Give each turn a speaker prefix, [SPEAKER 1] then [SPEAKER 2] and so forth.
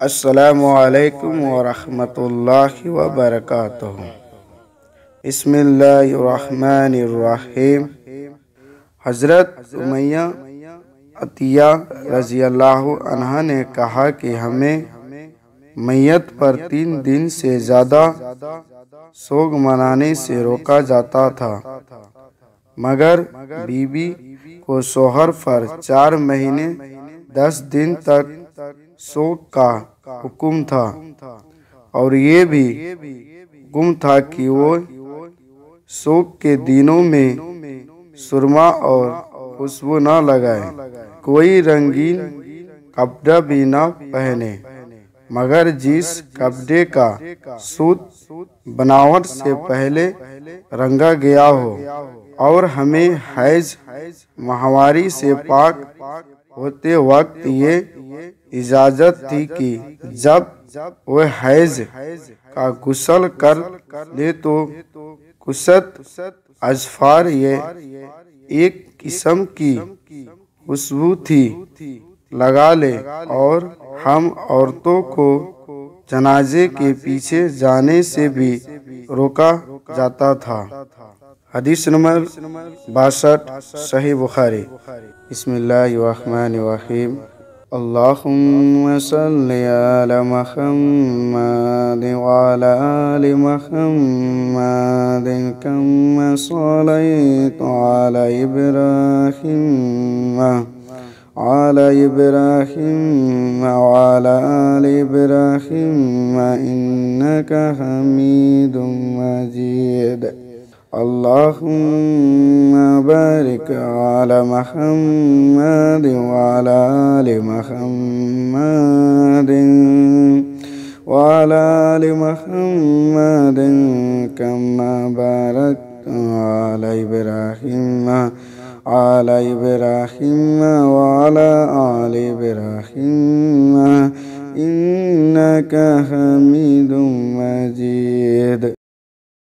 [SPEAKER 1] السلام علیکم ورحمۃ اللہ وبرکاتہ۔ بسم اللہ الرحمن الرحیم۔ حضرت امیہ عطیہ رضی اللہ عنہ نے کہا کہ ہمیں میت پر 3 دن سے زیادہ سوگ منانے سے روکا جاتا تھا، مگر بی بی کو شوہر پر 4 مہینے 10 دن تک سوگ کا حکم تھا، اور یہ بھی حکم تھا کہ وہ سوگ کے دنوں میں سرما اور خوشبو نہ لگائے، کوئی رنگین کپڑا بھی نہ پہنے مگر جس کپڑے کا سوت بناوٹ سے پہلے رنگا گیا ہو، اور ہمیں حیض ماہواری سے پاک ہوتے وقت یہ اجازت تھی کہ جب وہ حیض کا غسل کر لے تو کشت اظفار یہ ایک قسم کی خوشبو تھی لگا لے، اور ہم عورتوں کو جنازے کے پیچھے جانے سے بھی روکا جاتا تھا۔ حدیث نمبر 62، صحیح بخاری۔ بسم اللہ الرحمن الرحیم۔ اللہم صلی علی محمد وعلی آل محمد کما صلیت علی ابراہیم وعلی آل ابراہیم انکا حمید مجید۔ اللہم بارک علی محمد وعلی آل محمد وعلی آل محمد کما بارکت علی ابراہیم وعلی آل ابراہیم انکا حمید مجید۔